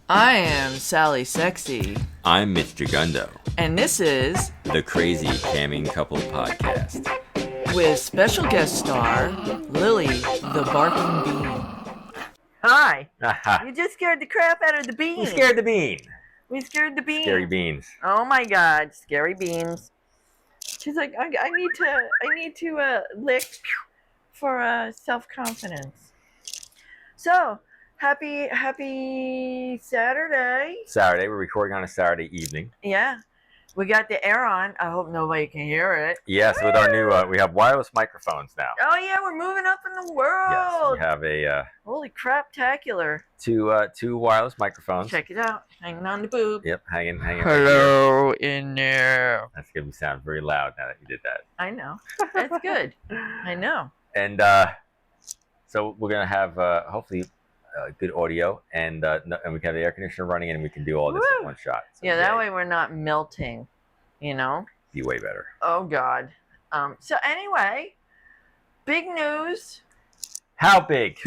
I am Sally Sexy. I'm Mitch Jagundo. And this is the Crazy Camming Couple Podcast. With special guest star, Lily the Barking Bean. Hi. You just scared the crap out of the bean. We scared the bean. We scared the bean. Scary beans. Oh my God, scary beans. She's like, I need to lick for self-confidence. So, happy Saturday. Saturday. We're recording on a Saturday evening. Yeah. We got the air on. I hope nobody can hear it. Yes, with our new, we have wireless microphones now. Oh yeah, we're moving up in the world. Yes, we have a holy crap-tacular. two wireless microphones. Check it out. Hanging on the boob. Yep, hanging. Hello in there. That's gonna sound very loud now that you did that. I know. That's good. I know. And so we're gonna have hopefully good audio, and we can have the air conditioner running, and we can do all this in one shot. So yeah, that way we're not melting, you know? Be way better. Oh, God. So anyway, big news. How big?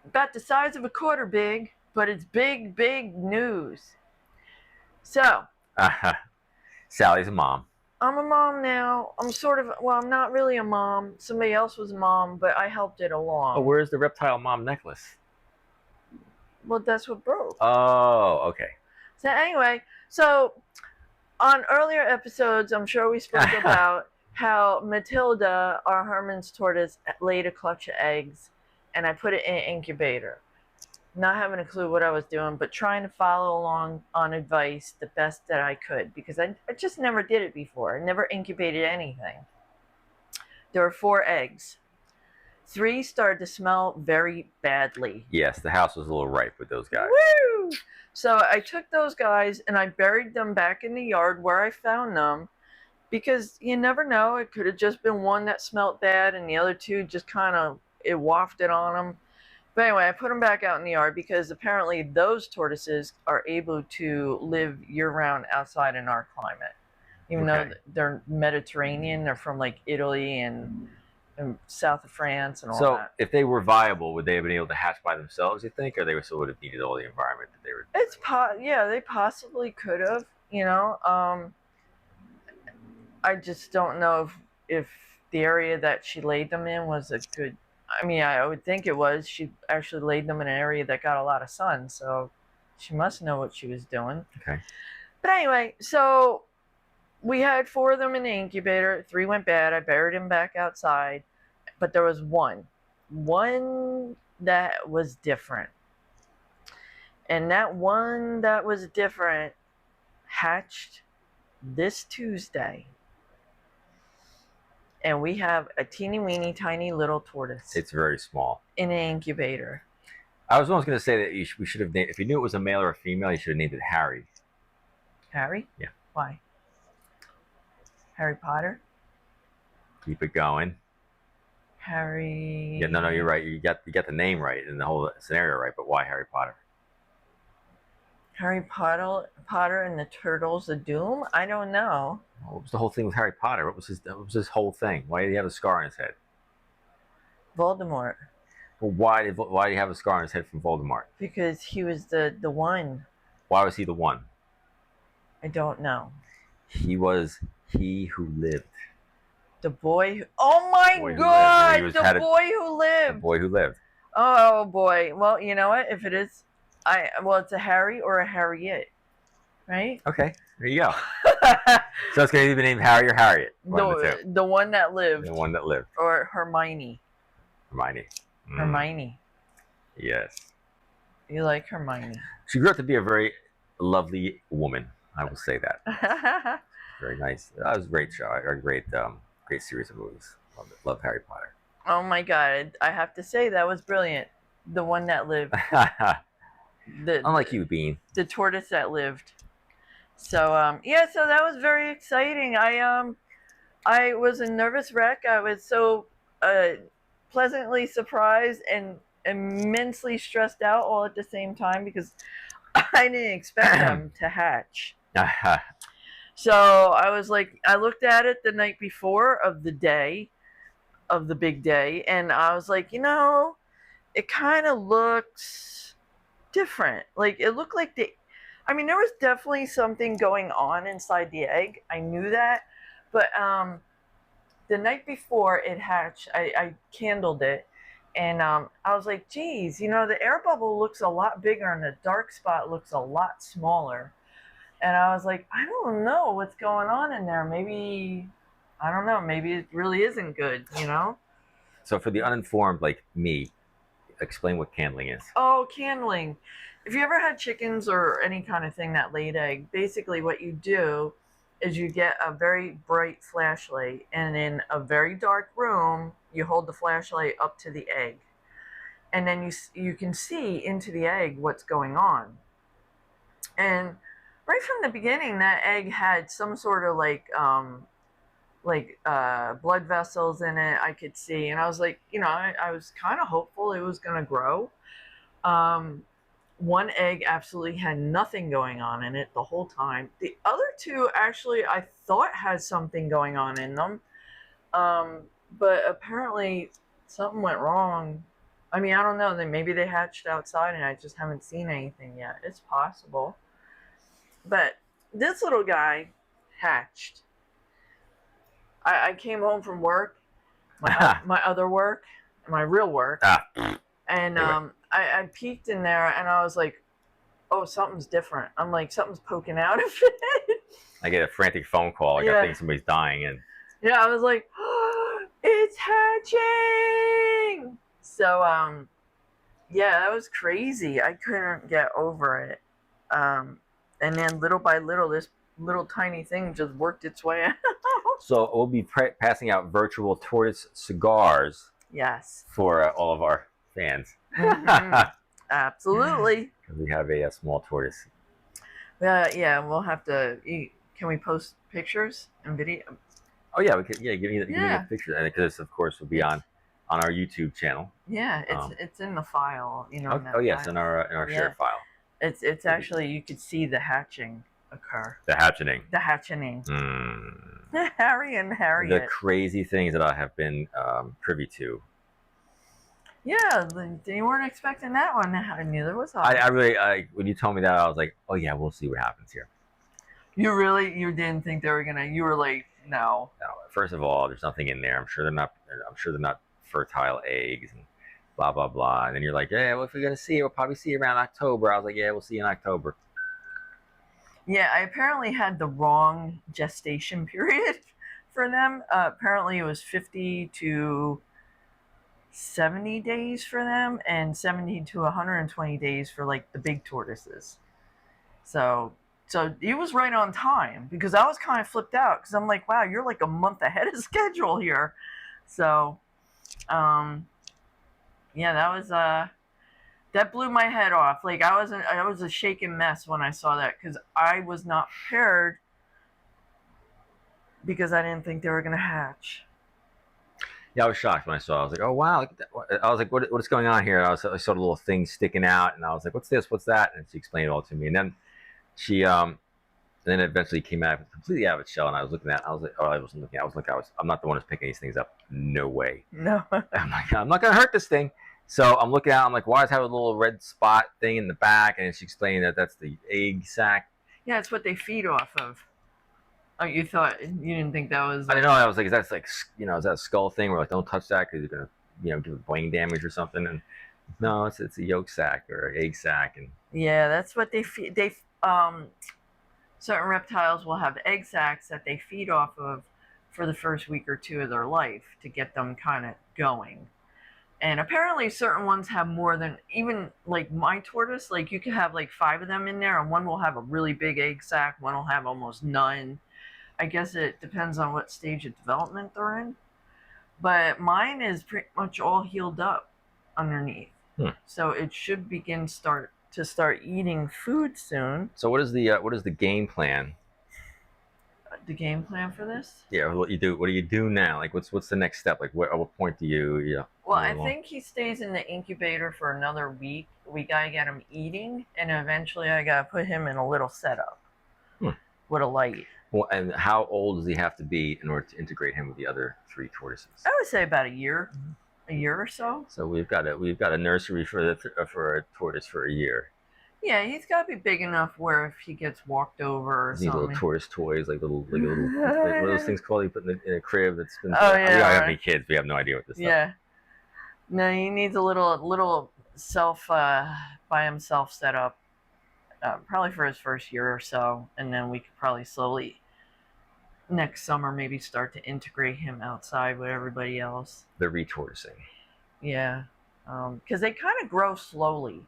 About the size of a quarter big, but it's big, big news. So. Sally's a mom. I'm a mom now. I'm I'm not really a mom. Somebody else was a mom, but I helped it along. Oh, where's the reptile mom necklace? Well, that's what broke. Oh, okay. So anyway, on earlier episodes, I'm sure we spoke about how Matilda, our Herman's tortoise, laid a clutch of eggs, and I put it in an incubator. Not having a clue what I was doing, but trying to follow along on advice the best that I could, because I just never did it before. I never incubated anything. There were 4 eggs. 3 started to smell very badly. Yes, the house was a little ripe with those guys. Woo! So I took those guys and I buried them back in the yard where I found them, because you never know. It could have just been one that smelled bad and the other 2 just kind of, it wafted on them. But anyway, I put them back out in the yard because apparently those tortoises are able to live year-round outside in our climate. Even though they're Mediterranean, they're from like Italy and south of France and all that. So if they were viable, would they have been able to hatch by themselves, you think? Or they still would have needed all the environment that they were... Yeah, they possibly could have, you know. I just don't know if the area that she laid them in was a good... I mean, I would think it was. She actually laid them in an area that got a lot of sun, so she must know what she was doing. Okay. But anyway, so we had 4 of them in the incubator. 3 went bad. I buried them back outside. But there was one that was different. And that one that was different hatched this Tuesday. And we have a teeny weeny tiny little tortoise. It's very small. In an incubator. I was almost going to say that we should have named, if you knew it was a male or a female, you should have named it Harry. Harry? Yeah. Why? Harry Potter? Keep it going. Harry... Yeah, no, you're right. You got the name right and the whole scenario right, but why Harry Potter? Harry Potter and the Turtles of Doom? I don't know. What was the whole thing with Harry Potter? What was his whole thing? Why did he have a scar on his head? Voldemort. Well, why did he have a scar on his head from Voldemort? Because he was the one. Why was he the one? I don't know. He was he who lived. The boy who... Oh my God! The boy who lived! The boy who lived. Oh boy. Well, you know what? If it is... it's a Harry or a Harriet. Right? Okay. There you go. So it's going to be named Harry or Harriet. The one that lived. The one that lived. Or Hermione. Hermione. Hermione. Yes. You like Hermione. She grew up to be a very lovely woman. I will say that. Very nice. That was a great show. A great series of movies. Love Harry Potter. Oh my God. I have to say that was brilliant. The one that lived. Unlike you, Bean. The tortoise that lived. So yeah, so that was very exciting. I was a nervous wreck. I was so pleasantly surprised and immensely stressed out all at the same time because I didn't expect them to hatch. So I was like, I looked at it the night before of the big day, and I was like, you know, it kind of looks different. Like it looked like I mean, there was definitely something going on inside the egg. I knew that, but the night before it hatched, I candled it, and I was like, geez, the air bubble looks a lot bigger and the dark spot looks a lot smaller. And I was like, I don't know what's going on in there. Maybe, I don't know, maybe it really isn't good, So for the uninformed like me, explain what candling is. Oh, candling. If you ever had chickens or any kind of thing that laid egg, basically what you do is you get a very bright flashlight, and in a very dark room, you hold the flashlight up to the egg. And then you can see into the egg what's going on. And right from the beginning, that egg had some sort of blood vessels in it, I could see. And I was like, I was kind of hopeful it was going to grow. One egg absolutely had nothing going on in it the whole time. The other two actually I thought had something going on in them. But apparently something went wrong. I mean, I don't know. Maybe they hatched outside and I just haven't seen anything yet. It's possible. But this little guy hatched. I came home from work, my other work, my real work, and I peeked in there and I was like, oh, something's different. I'm like, something's poking out of it. I get a frantic phone call. Like, I think somebody's dying, and I was like, oh, it's hatching. So that was crazy. I couldn't get over it. And then little by little, this little tiny thing just worked its way out. So we'll be passing out virtual tortoise cigars. Yes. For all of our fans. Mm-hmm. Absolutely. We have a small tortoise. Yeah, we'll have to. Can we post pictures and video? Oh yeah, we could. Yeah, give me the picture, and because of course will be on our YouTube channel. Yeah, it's in the file. Yes, in our shared file. It's actually, you could see the hatching occur. The hatching. The hatching. Harry and Harriet. The crazy things that I have been privy to. Yeah, you weren't expecting that one. Neither was I. I really, when you told me that, I was like, oh yeah, we'll see what happens here. You didn't think they were gonna? You were like, no. No. First of all, there's nothing in there. I'm sure they're not fertile eggs and blah blah blah. And then you're like, yeah, well, if we're gonna see it, we'll probably see it around October. I was like, yeah, we'll see in October. Yeah, I apparently had the wrong gestation period for them. Apparently, it was 50 to 70 days for them, and 70 to 120 days for like the big tortoises. So it was right on time, because I was kind of flipped out, because I'm like, wow, you're like a month ahead of schedule here. So that blew my head off. Like I was a shaken mess when I saw that, because I was not prepared, because I didn't think they were gonna hatch. Yeah, I was shocked when I saw it. I was like, oh wow, look at that. I was like, what is going on here? I saw the little thing sticking out, and I was like, what's this? What's that? And she explained it all to me. And then she then it eventually came out completely out of its shell, and I was looking at it. I was like, I'm not the one who's picking these things up. No way. No. I'm like, I'm not gonna hurt this thing. So I'm looking at it, I'm like, why does it have a little red spot thing in the back? And she explained that that's the egg sac. Yeah, it's what they feed off of. Oh, you didn't think that was... I didn't know. I was like, is that a skull thing where like, don't touch that because you're going to, give it brain damage or something? And no, it's a yolk sac or an egg sac. And yeah, that's what they feed. Certain reptiles will have egg sacs that they feed off of for the first week or two of their life to get them kind of going. And apparently certain ones have more than, even like my tortoise, like you can have like 5 of them in there, and one will have a really big egg sac, one will have almost none. I guess it depends on what stage of development they're in. But mine is pretty much all healed up underneath. So it should start eating food soon. So what is the game plan? The game plan for this? Yeah, what do you do now? Like what's the next step? Like at what point do you Well, I think he stays in the incubator for another week. We gotta get him eating, and eventually I gotta put him in a little setup with a light. Well, and how old does he have to be in order to integrate him with the other 3 tortoises? I would say about a year or so. So we've got a nursery for a tortoise for a year. Yeah, he's got to be big enough where if he gets walked over or These little something. tortoise toys, like what are those things called? You put in a crib that's been. Oh, We yeah, don't have right. any kids. We have no idea what this stuff. Yeah. No, he needs a little self by himself setup. Probably for his first year or so, and then we could probably slowly next summer maybe start to integrate him outside with everybody else. The retorticing. Yeah, because they kind of grow slowly.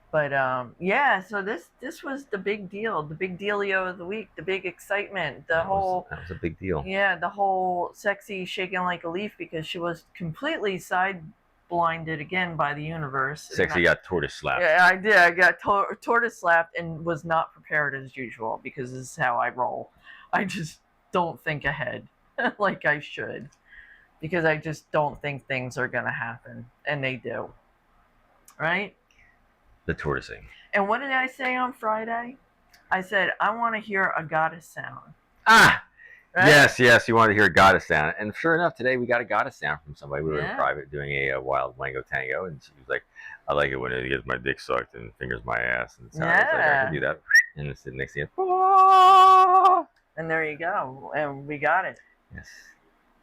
But yeah, so this was the big deal, the big dealio of the week, the big excitement, That was a big deal. Yeah, the whole sexy shaking like a leaf because she was completely side blinded again by the universe. Sexy got tortoise slapped. Yeah, I did. I got tortoise slapped and was not prepared as usual because this is how I roll. I just don't think ahead like I should because I just don't think things are gonna happen, and they do. Right? The tortoising. And what did I say on Friday? I said, I want to hear a goddess sound. Ah! Right? Yes, you wanted to hear a goddess sound. And sure enough, today we got a goddess sound from somebody. We were in Yeah. private doing a wild wango tango, and she was like, I like it when it gets my dick sucked and fingers my ass. And so I was like, I can do that. And it's the next thing. And there you go. And we got it. Yes.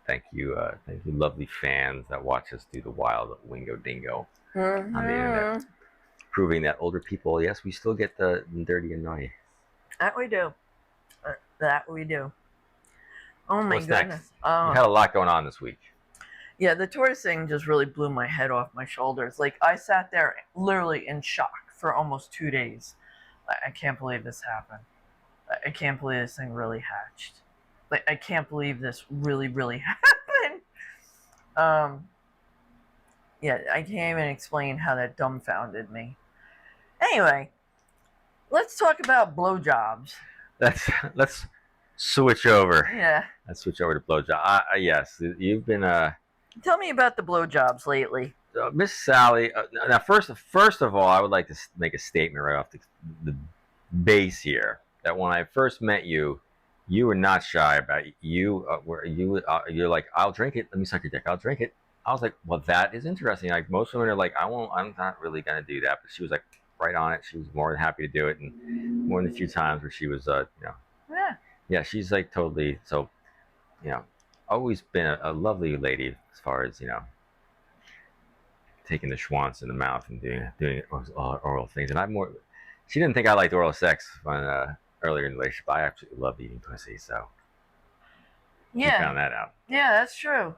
Thank you, lovely fans that watch us do the wild wingo dingo on the internet. Proving that older people, yes, we still get the dirty and naughty. That we do. That we do. Oh my What's goodness. next? You had a lot going on this week. Yeah, the tortoise thing just really blew my head off my shoulders. Like, I sat there literally in shock for almost 2 days. I can't believe this happened. I can't believe this thing really hatched. Like, I can't believe this really, really happened. Yeah, I can't even explain how that dumbfounded me. Anyway, let's talk about blowjobs. Let's switch over. Yeah. Let's switch over to blowjob. Yes, you've been Tell me about the blowjobs lately. Miss Sally. Now, first of all, I would like to make a statement right off the base here that when I first met you, you were not shy about it. You're like, I'll drink it. Let me suck your dick. I'll drink it. I was like, well, that is interesting. Like most women are like, I won't. I'm not really gonna do that. But she was like, right on it. She was more than happy to do it, and more than a few times where she was, yeah, she's like totally. So, always been a lovely lady as far as taking the schwanz in the mouth and doing oral things. And she didn't think I liked oral sex when earlier in the relationship. I absolutely love eating pussy, so Yeah. she found that out. Yeah, that's true.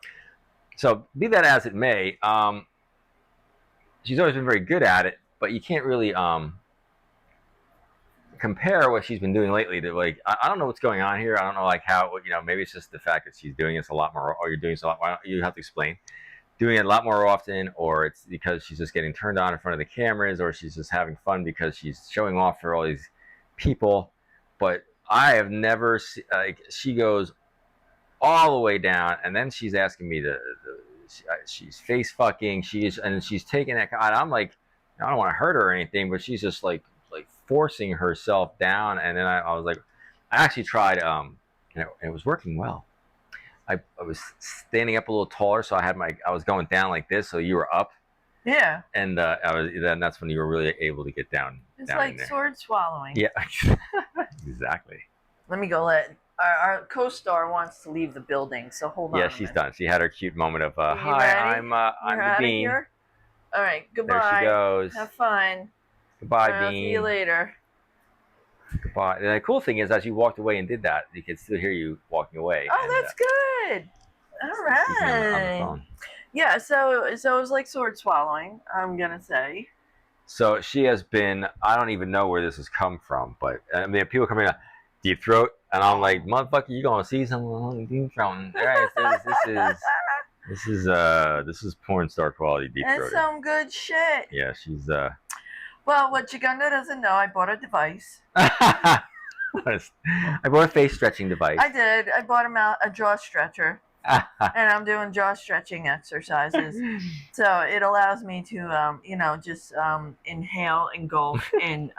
So be that as it may, she's always been very good at it, but you can't really compare what she's been doing lately to like, I don't know what's going on here. I don't know like how, maybe it's just the fact that she's doing this a lot more, or you're doing this a lot more. You have to explain. Doing it a lot more often, or it's because she's just getting turned on in front of the cameras, or she's just having fun because she's showing off for all these people. But I have never, she goes all the way down, and then she's asking me she's face fucking, and she's taking that, and I'm like, I don't want to hurt her or anything, but she's just like forcing herself down. And then I was like, I actually tried, and it was working well. I was standing up a little taller, so I was going down like this, so you were up. Yeah. And then that's when you were really able to get down. It's down like sword swallowing. Yeah, exactly. Let me go let our co-star wants to leave the building, so hold on. Yeah, she's done. She had her cute moment of hi, ready? I'm You're the out of Bean. here? All right, goodbye. There she goes. Have fun. Goodbye, I'll Bean. see you later. Goodbye. And the cool thing is, as you walked away and did that, you could still hear you walking away. Oh, and, that's good. All speaking on the right. phone. Yeah, so it was like sword swallowing, I'm gonna say. So she has been, I don't even know where this has come from, but I mean, people come in, deep throat, and I'm like, motherfucker, you gonna see someone deep throat. This is porn star quality deep That's throating. some good shit. Yeah, she's Well, what Jagundo doesn't know, I bought a device. I bought a face stretching device. I did. I bought him out a jaw stretcher, and I'm doing jaw stretching exercises. So it allows me to, just inhale, engulf, and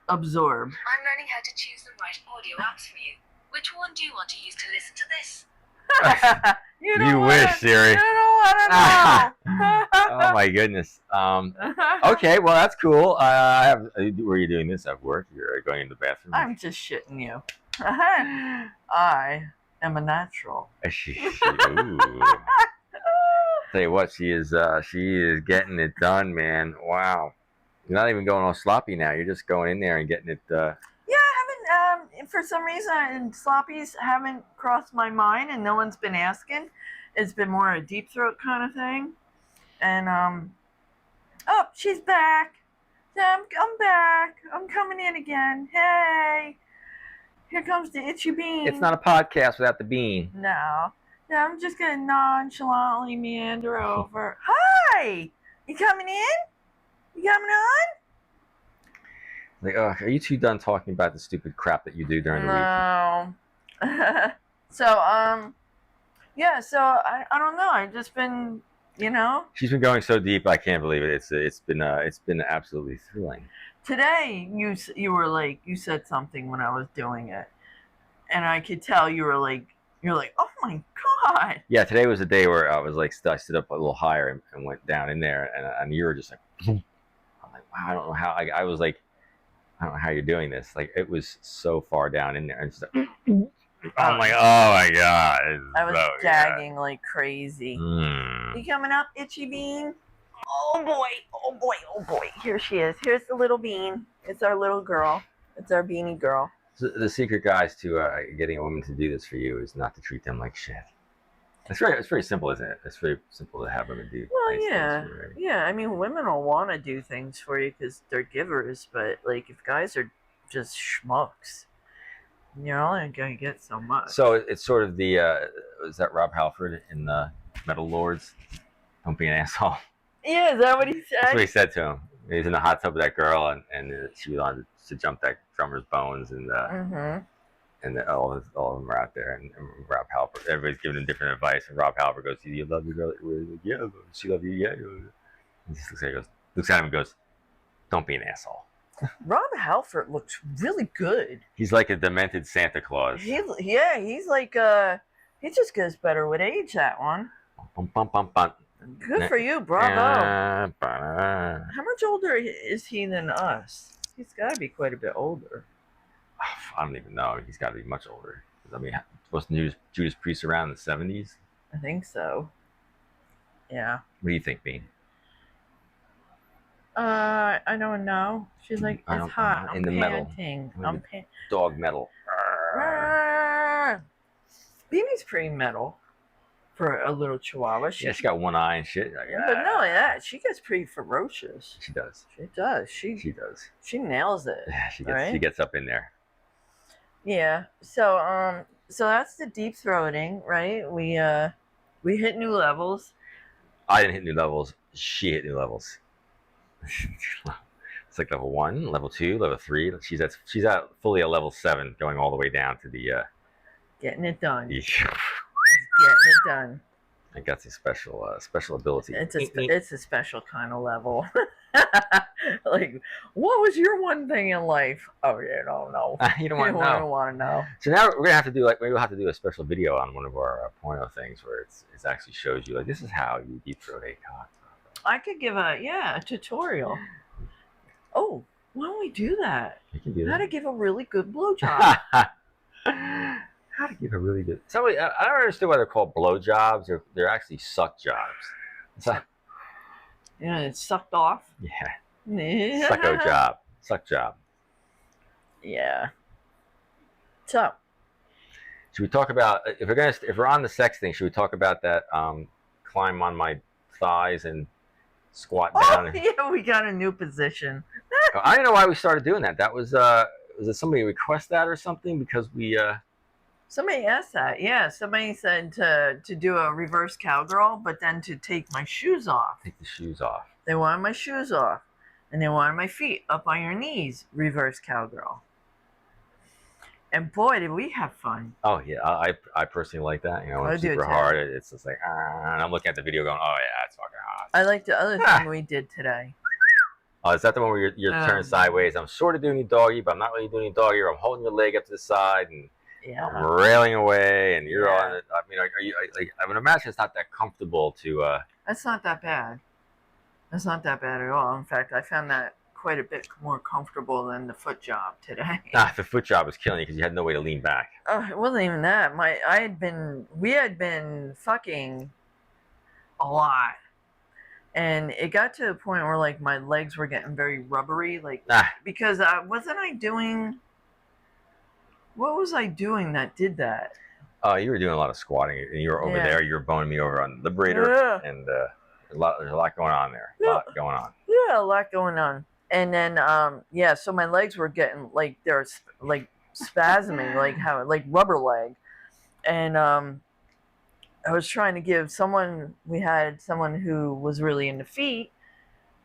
absorb. I'm learning how to choose the right audio apps for you. Which one do you want to use to listen to this? You don't You wanna, wish, Siri. You don't want to know. Oh my goodness. Okay, well that's cool. I have. Were you doing this at work? You're going in the bathroom. I'm just shitting you. I am a natural. Ooh. Tell you what, she is getting it done, man. Wow. You're not even going all sloppy now. You're just going in there and getting it. Yeah, I haven't. For some reason, sloppies haven't crossed my mind, and no one's been asking. It's been more a deep throat kind of thing. And oh, she's back. I'm back. I'm coming in again. Hey, here comes the itchy bean. It's not a podcast without the bean. No, I'm just gonna nonchalantly meander over. Hi, you coming in? You coming on? Like, are you two done talking about the stupid crap that you do during the week? No. So yeah. So I don't know. I've just been, you know. She's been going so deep. I can't believe it. It's been absolutely thrilling. Today you were like, you said something when I was doing it, and I could tell you're like, oh my god. Yeah, today was the day where I was like, I stood up a little higher and went down in there, and you were just like, I'm like, wow, I don't know how. I was like, I don't know how you're doing this. Like, it was so far down in there, and just like, I'm like, oh my god. I was so gagging like crazy. good. You coming up, itchy bean? Oh boy, oh boy, oh boy. Here she is. Here's the little bean. It's our little girl. It's our beanie girl. So the secret, guys, to getting a woman to do this for you is not to treat them like shit. It's very simple, isn't it? It's very simple to have women do. Well, nice yeah, things for you, right? yeah. I mean, women will want to do things for you because they're givers. But like, if guys are just schmucks, you're only gonna get so much. So it's sort of the is that Rob Halford in the Metal Lords? Don't be an asshole. Yeah, is that what he said? That's what he said to him. He was in the hot tub with that girl, and she was on to jump that drummer's bones, and all of them are out there, and Rob Halford. Everybody's giving him different advice, and Rob Halford goes, "Do you love your girl?" Like, yeah, she love you. Yeah. He just looks at him and goes, "Don't be an asshole." Rob Halford looks really good. He's like a demented Santa Claus. He's like he just gets better with age. That one. Bum, bum, bum, bum. Good for you, bravo. How much older is he than us? He's got to be quite a bit older. I don't even know. He's got to be much older. I mean, wasn't Judas Priest around in the 70s? I think so. Yeah. What do you think, Bean? I don't know. She's like, it's hot. In the panting. metal. I'm panting. Dog metal. Beanie's pretty metal for a little chihuahua. She got one eye and shit. Like, But not only that, she gets pretty ferocious. She does. She does. She does. She nails it. Yeah, she right? gets up in there. Yeah. So that's the deep throating, right? We hit new levels. I didn't hit new levels. She hit new levels. It's like level 1, level 2, level 3. She's at fully a level 7, going all the way down to the getting it done. Yeah. Getting it done. I think that's a special ability. It's a special kind of level. Like, what was your one thing in life? Oh, you don't know. You don't want to know. Want to know. So now we're gonna have to do maybe we'll have to do a special video on one of our porno things where it actually shows you like this is how you deep throat a cock. I could give a tutorial. Oh, why don't we do that? You can do that. How to give a really good blowjob. How to give a really good. Somebody I don't understand why they're called blowjobs. They're actually suck jobs. Yeah, it's sucked off. Yeah. Suck job. Yeah. So, should we talk about if we're on the sex thing? Should we talk about that? Climb on my thighs and squat down. Yeah, we got a new position. I don't know why we started doing that. That was it somebody request that or something because we. Somebody asked that. Yeah, somebody said to do a reverse cowgirl, but then to take my shoes off. Take the shoes off. They wanted my shoes off, and they wanted my feet up on your knees. Reverse cowgirl. And boy, did we have fun. Oh yeah, I personally like that. You know, when it's super hard, it's just like, and I'm looking at the video going, oh yeah, it's fucking hot. I like the other thing we did today. Oh, is that the one where you're turned sideways? I'm sort of doing a doggy, but I'm not really doing a doggy. Or I'm holding your leg up to the side, and Yeah. railing away, and you're Yeah. on it. I mean, are you like? I would imagine it's not that comfortable to. That's not that bad. That's not that bad at all. In fact, I found that quite a bit more comfortable than the foot job today. The foot job was killing you because you had no way to lean back. It wasn't even that. We had been fucking a lot, and it got to a point where like my legs were getting very rubbery, like because wasn't I doing? What was I doing that did that? Oh, you were doing a lot of squatting, and you were over there. You were boning me over on Liberator, and there's a lot going on there. A lot going on. Yeah, a lot going on. And then so my legs were getting like they're like spasming, like rubber leg. And I was trying to give we had someone who was really into feet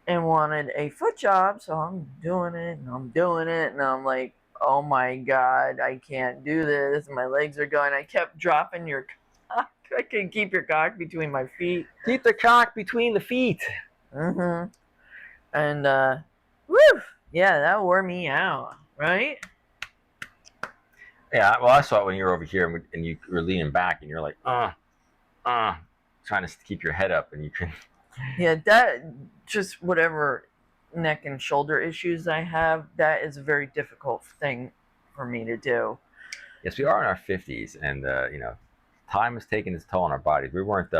and wanted a foot job, so I'm doing it and I'm like, oh my God, I can't do this. My legs are going. I kept dropping your cock. I couldn't keep your cock between my feet. Keep the cock between the feet. Mm-hmm. And woo! Yeah, that wore me out, right? Yeah, well, I saw it when you were over here and you were leaning back and you're like, trying to keep your head up, and you couldn't. Yeah, that just whatever neck and shoulder issues I have, that is a very difficult thing for me to do. Yes, we are in our 50s, and time has taken its toll on our bodies. We weren't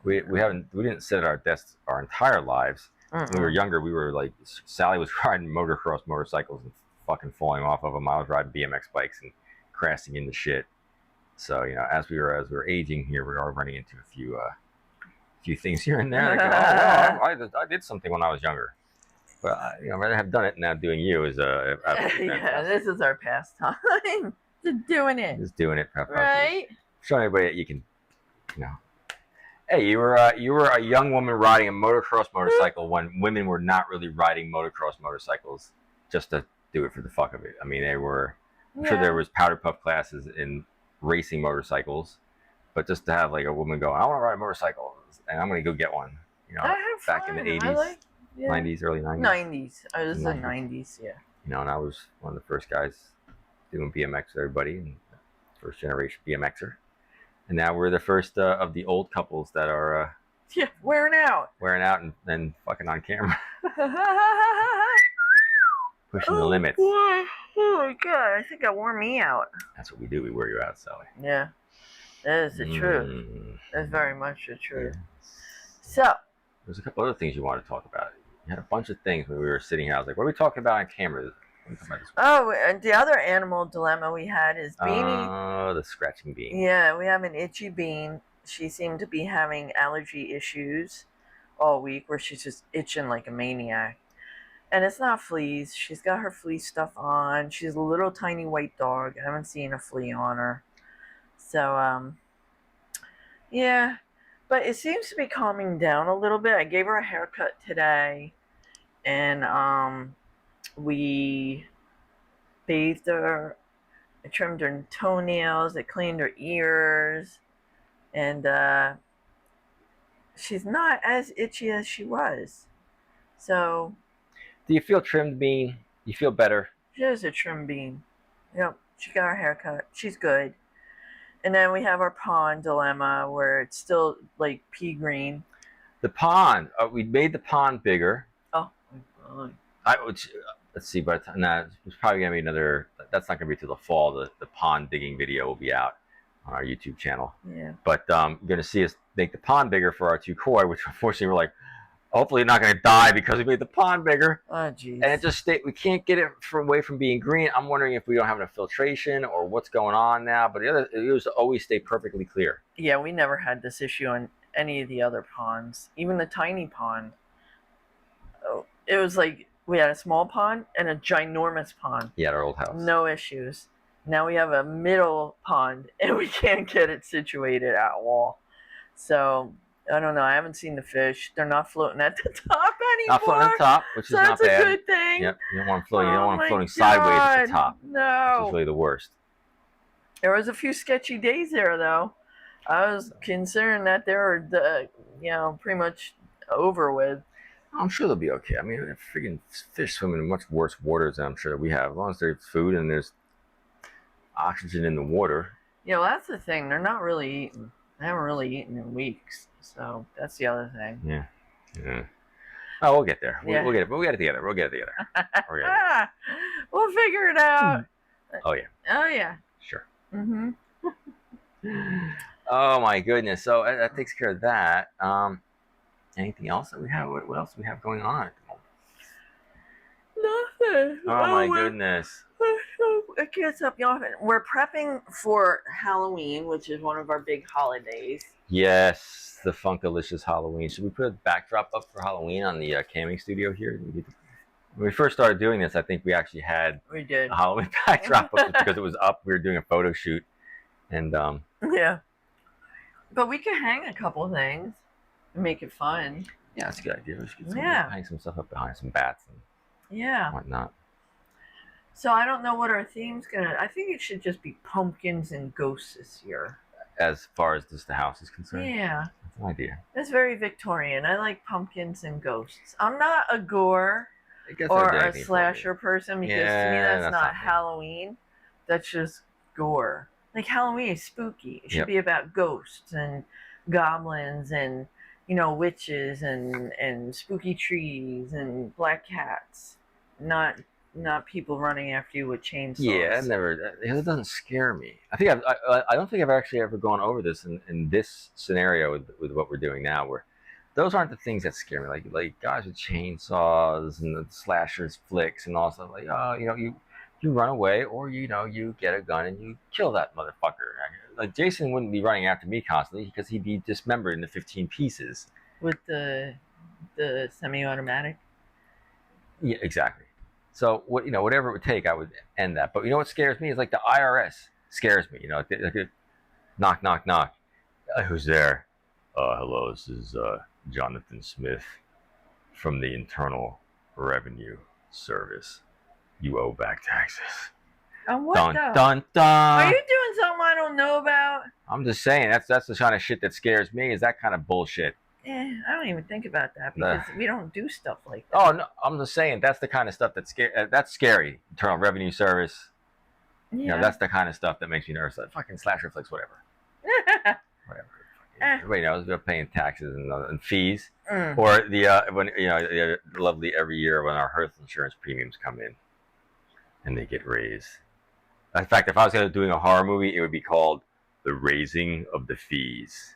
we didn't sit at our desks our entire lives. When we were younger, we were like, Sally was riding motocross motorcycles and fucking falling off of them. I was riding BMX bikes and crashing into shit. So as we were aging here, we are running into a few things here and there. Like, oh, well, I did something when I was younger. But I'd rather have done it than now doing you is yeah, this is our pastime. Just doing it. Just doing it, right? Showing everybody that you can, Hey, you were a young woman riding a motocross motorcycle when women were not really riding motocross motorcycles just to do it for the fuck of it. I mean, they were. I'm sure there was powder puff classes in racing motorcycles, but just to have like a woman go, I want to ride a motorcycle, and I'm going to go get one. Back in the 80s, 90s, early 90s. 90s. I was in the 90s, yeah. And I was one of the first guys doing BMX with everybody, and first generation BMXer. And now we're the first of the old couples that are wearing out and fucking on camera. Pushing the limits. Boy. Oh my God, I think that wore me out. That's what we do. We wear you out, Sally. Yeah, that is the truth. That's very much the truth. Yeah. So, there's a couple other things you want to talk about. You had a bunch of things when we were sitting here. I was like, what are we talking about on camera? Oh, and the other animal dilemma we had is Beanie. Oh, the scratching bean. Yeah, we have an itchy bean. She seemed to be having allergy issues all week where she's just itching like a maniac. And it's not fleas. She's got her flea stuff on. She's a little tiny white dog. I haven't seen a flea on her. So, yeah. But it seems to be calming down a little bit. I gave her a haircut today. And, we bathed her. I trimmed her toenails. I cleaned her ears. And, she's not as itchy as she was. So... Do you feel trimmed, Bean? You feel better? She is a trim bean. Yep, she got her haircut. She's good. And then we have our pond dilemma where it's still like pea green. The pond. We made the pond bigger. Oh, my God. Let's see, but it's probably going to be another. That's not going to be till the fall. The pond digging video will be out on our YouTube channel. Yeah. But you're going to see us make the pond bigger for our two koi, which unfortunately we're like, hopefully not going to die because we made the pond bigger. Oh, jeez. And it just we can't get it away from being green. I'm wondering if we don't have enough filtration or what's going on now. But it was always stay perfectly clear. Yeah, we never had this issue on any of the other ponds. Even the tiny pond. Oh, it was like we had a small pond and a ginormous pond. Yeah, at our old house. No issues. Now we have a middle pond and we can't get it situated at all. So... I don't know. I haven't seen the fish. They're not floating at the top anymore. Not floating at the top, which is not bad. That's a good thing. Yep. You don't want them floating. You don't want them floating sideways at the top. No. Which is really the worst. There was a few sketchy days there, though. I was concerned that they were, pretty much over with. I'm sure they'll be okay. I mean, freaking fish swim in much worse waters than I'm sure that we have. As long as there's food and there's... oxygen in the water. Yeah, well, that's the thing. They're not really eating. They haven't really eaten in weeks. So that's the other thing. Yeah. Yeah. Oh, we'll get there. Yeah. We'll get it. We'll get it together. We'll get it together. We'll get it. We'll figure it out. Oh yeah. Oh yeah. Sure. Mhm. Oh my goodness. So that takes care of that. Anything else that we have? What else do we have going on at the moment? Nothing. Oh my goodness. It gets up, y'all. We're prepping for Halloween, which is one of our big holidays. Yes, the Funkalicious Halloween. Should we put a backdrop up for Halloween on the camming studio here? When we first started doing this, I think we actually had We did. a Halloween backdrop up because it was up. We were doing a photo shoot, and Yeah. But we could hang a couple things and make it fun. yeah, that's a good idea. We should get hang some stuff up behind some bats and Yeah. whatnot. So I don't know what our theme's gonna. I think it should just be pumpkins and ghosts this year. As far as just the house is concerned, Yeah. that's an idea. It's very Victorian. I like pumpkins and ghosts. I'm not a gore I guess or I did a anything for slasher person because to me Yeah, that's that's not not me. Halloween. That's just gore. Like Halloween is spooky. It should Yep. be about ghosts and goblins and witches and spooky trees and black cats. Not people running after you with chainsaws. Yeah, it doesn't scare me. I think I don't think I've actually ever gone over this in this scenario with what we're doing now. Where those aren't the things that scare me. Like guys with chainsaws and the slashers flicks and all stuff. Like you run away or you get a gun and you kill that motherfucker. Like Jason wouldn't be running after me constantly because he'd be dismembered into 15 pieces. With the semi-automatic. Yeah, exactly. So whatever it would take, I would end that. But what scares me is like the IRS scares me. Knock, knock, knock. Who's there? Hello, this is Jonathan Smith from the Internal Revenue Service. You owe back taxes. On what Dun though? dun dun. Are you doing something I don't know about? I'm just saying that's the kind of shit that scares me. Is that kind of bullshit? I don't even think about that because we don't do stuff like that. Oh no, I'm just saying that's the kind of stuff that's scary. Internal Revenue Service. Yeah. That's the kind of stuff that makes me nervous. Like fucking slasher flicks, whatever. Whatever. Everybody knows they're paying taxes and fees. Or when the lovely every year when our health insurance premiums come in, and they get raised. In fact, if I was doing a horror movie, it would be called The Raising of the Fees.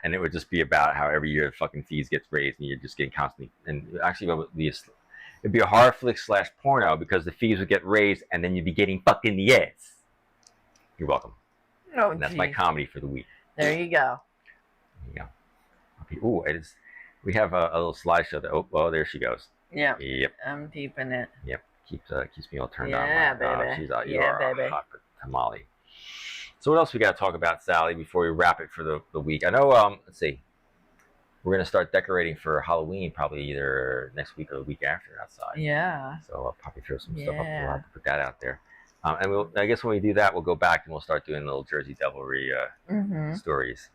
And it would just be about how every year the fucking fees gets raised and you're just getting constantly. And actually, it'd be a horror flick / porno because the fees would get raised and then you'd be getting fucked in the ass. You're welcome. Oh, And that's my comedy for the week. There you go. There you go. Ooh, we have a little slideshow. Oh, there she goes. Yep. Yep. I'm deeping it. Yep. Keeps me all turned on. Yeah, baby. She's out. Yeah, baby. A hot tamale. So what else we got to talk about, Sally, before we wrap it for the week? I know, let's see. We're going to start decorating for Halloween probably either next week or the week after outside. Yeah. So I'll probably throw some stuff up. We'll have to put that out there. And I guess when we do that, we'll go back and we'll start doing little Jersey Devilry stories.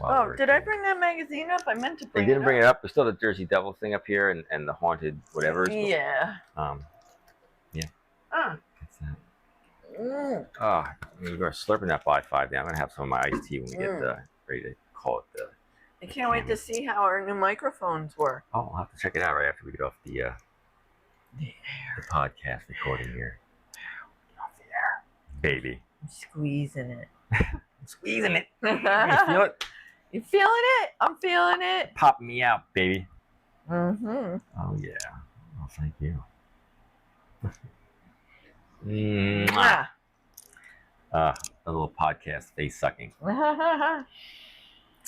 Oh, did I bring that magazine up? I meant to bring it up. You didn't bring it up. We still have the Jersey Devil thing up here and the haunted whatever. Yeah. Yeah. Ah. What's that? Oh, you're slurping that by 5 down. I'm gonna have some of my iced tea when we get ready to call it the. I can't wait to see how our new microphones work. Oh, I'll have to check it out right after we get off the podcast recording here. Get off the air, baby. I'm squeezing it. Squeezing it. You feel it? You feeling it? I'm feeling it. Pop me out, baby. Mm-hmm. Oh yeah. Oh, thank you. A little podcast face sucking.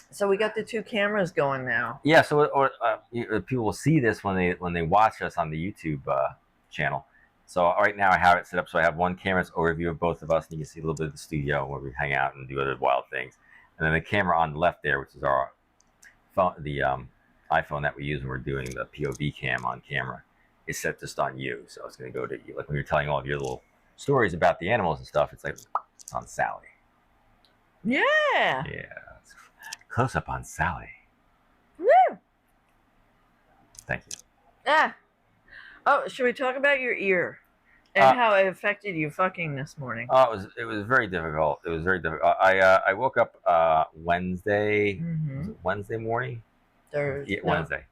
So we got the 2 cameras going now. Yeah. So people will see this when they watch us on the YouTube channel. So right now I have it set up so I have one camera's overview of both of us, and you can see a little bit of the studio where we hang out and do other wild things. And then the camera on the left there, which is our phone, the iPhone that we use when we're doing the POV cam on camera, is set just on you. So it's going to go to you. Like when you're telling all of your little stories about the animals and stuff, it's like it's on Sally. Yeah. Yeah. Close up on Sally. Woo. Thank you. Ah. Oh, should we talk about your ear And how it affected you fucking this morning. Oh, it was very difficult. It was very difficult. I woke up Wednesday. Was it Wednesday morning? Thursday. Yeah, Wednesday.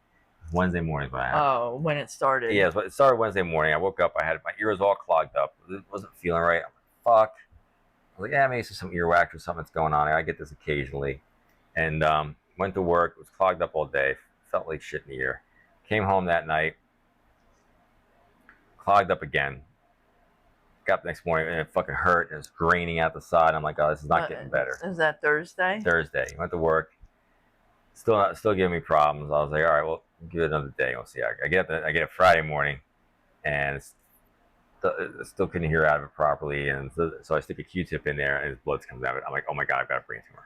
Wednesday morning is when I had. Oh, when it started. Yeah, it started Wednesday morning. I woke up. I had my ears all clogged up. It wasn't feeling right. I'm like, fuck. I was like, yeah, maybe it's just some earwax or something that's going on. I get this occasionally. And went to work. It was clogged up all day. Felt like shit in the ear. Came home that night. Clogged up again. Got up the next morning and it fucking hurt. It was graining out the side. I'm like, oh, this is not getting better. Is that Thursday? Thursday. Went to work. Still giving me problems. I was like, all right, well, give it another day. We'll see. I get up Friday morning, and still couldn't hear out of it properly. And so I stick a Q-tip in there, and his blood comes out of it. I'm like, oh my god, I've got a brain tumor.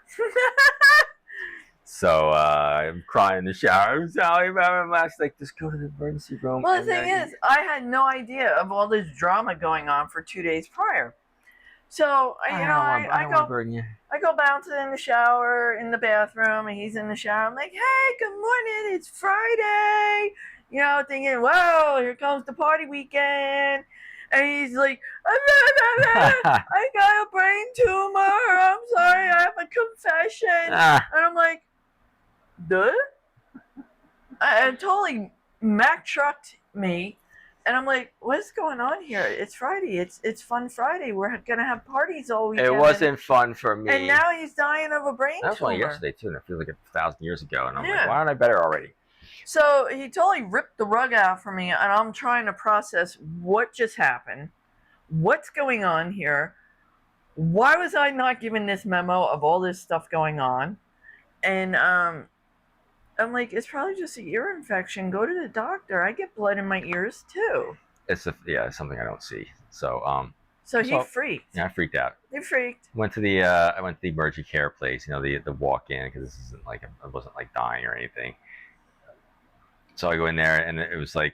So I'm crying in the shower. I'm sorry about my last. Like, just go to the emergency room. Well, the thing is, I had no idea of all this drama going on for 2 days prior. So I go bouncing in the shower in the bathroom, and he's in the shower. I'm like, hey, good morning, it's Friday. You know, thinking, whoa, here comes the party weekend. And he's like, I got a brain tumor. I'm sorry, I have a confession. And I'm like, duh? I totally Mack trucked me. And I'm like, what's going on here? It's Friday. It's Fun Friday. We're going to have parties all weekend. It wasn't fun for me. And now he's dying of a brain tumor. That was only yesterday, too. And it feels like 1,000 years ago. And I'm like, why aren't I better already? So he totally ripped the rug out for me. And I'm trying to process what just happened. What's going on here? Why was I not given this memo of all this stuff going on? And I'm like, it's probably just an ear infection. Go to the doctor. I get blood in my ears too. It's something I don't see. So So he freaked. Yeah, I freaked out. He freaked. I went to the emergency care place. You know, the walk-in, because this isn't like I wasn't like dying or anything. So I go in there and it was like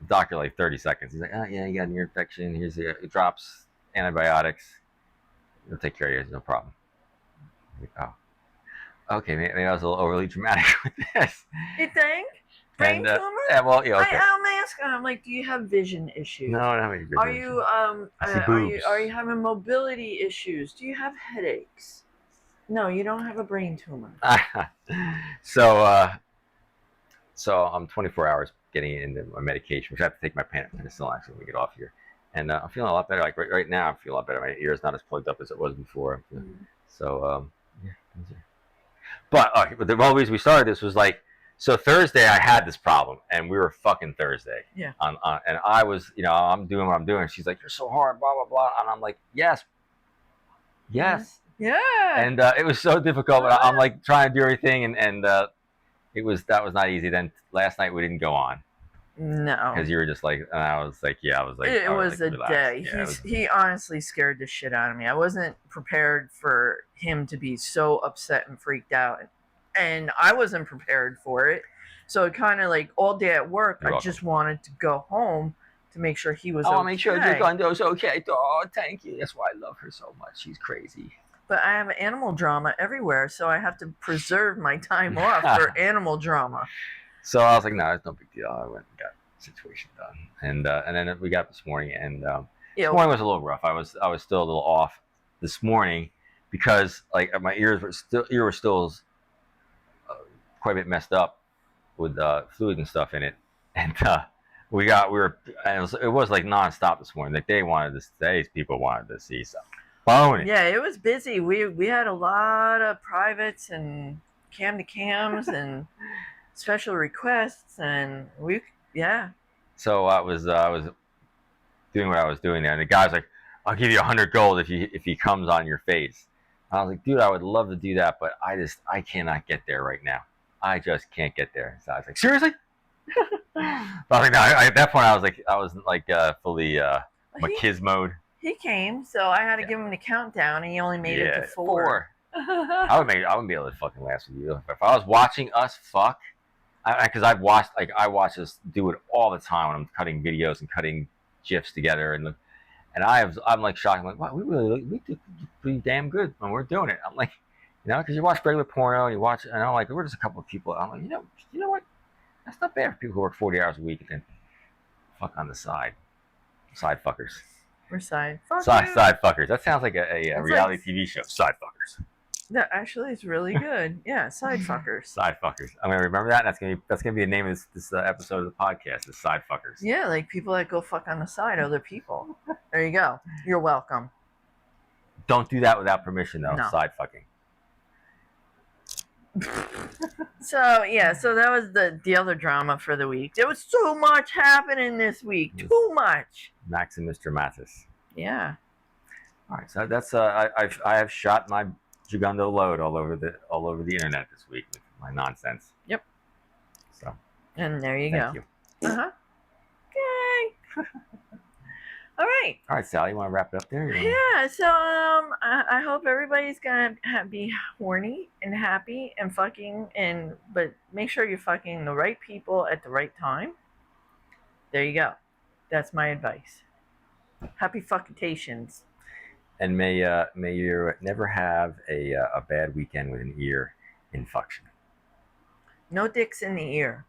the doctor like 30 seconds. He's like, oh yeah, you got an ear infection. Here's the drops, antibiotics. He'll take care of you. No problem. I'm like, oh. Okay, maybe I was a little overly dramatic with this. You think? Brain tumor? Yeah, well, yeah, okay. I'm asking. I'm like, do you have vision issues? No, I don't have any vision issues. Are you having mobility issues? Do you have headaches? No, you don't have a brain tumor. So I'm 24 hours getting into my medication, which I have to take my penicillin actually when we get off here, and I'm feeling a lot better. Like right now, I feel a lot better. My ear is not as plugged up as it was before. So yeah. But the whole reason we started this was like, so Thursday I had this problem, and we were fucking Thursday. Yeah. And I was, I'm doing what I'm doing. She's like, you're so hard, blah blah blah, and I'm like, yes. Yeah. And it was so difficult, but I'm like trying to do everything, and that was not easy. Then last night we didn't go on. No. Because you were just like, and I was like, yeah, I was like, it was a relax. day. Yeah, he honestly scared the shit out of me. I wasn't prepared for him to be so upset and freaked out, and I wasn't prepared for it. So it kind of like all day at work, I just wanted to go home to make sure he was okay. I'll make sure Jagundo's okay. Oh, thank you. That's why I love her so much. She's crazy. But I have animal drama everywhere, so I have to preserve my time off for animal drama. So I was like, no, it's no big deal. I went and got the situation done, and then we got up this morning, and this morning was a little rough. I was still a little off this morning because like my ears were still quite a bit messed up with fluid and stuff in it, and it was like nonstop this morning. Like today's people wanted to see something. Boning. Yeah, it was busy. We had a lot of privates and cam to cams and special requests, and So I was doing what I was doing there, and the guy's like, "I'll give you 100 gold if he comes on your face." I was like, "Dude, I would love to do that, but I cannot get there right now. I just can't get there." So I was like, "Seriously?" I was like, "No." At that point, I was like fully machismoed. He came, so I had to give him the countdown, and he only made it to 4. I wouldn't be able to fucking last with you if I was watching us fuck. Because I watch us do it all the time when I'm cutting videos and cutting gifs together, and I'm like shocked. I'm like, wow, we do pretty damn good when we're doing it. I'm like, because you watch regular porno and you watch, and I'm like, we're just a couple of people. I'm like, you know what? That's not bad for people who work 40 hours a week and then fuck on the side. Side fuckers. We're side fuckers. Side fuckers. That sounds like a reality like- TV show. Side fuckers. That actually is really good. Yeah, side fuckers. Side fuckers. I'm gonna remember that. And that's gonna be the name of this episode of the podcast. Is side fuckers. Yeah, like people that go fuck on the side, other people. There you go. You're welcome. Don't do that without permission, though. No. Side fucking. So yeah, so that was the other drama for the week. There was so much happening this week. Too much. Max and Mr. Mathis. Yeah. All right, so that's I have shot my Jagundo load all over the internet this week with my nonsense. Yep. So. And there you Thank go. you. Uh huh. Okay. All right. All right, Sally, you want to wrap it up there? Yeah. So I hope everybody's gonna be horny and happy and fucking but make sure you're fucking the right people at the right time. There you go. That's my advice. Happy fuckitations. And may you never have a bad weekend with an ear infection. No dicks in the ear.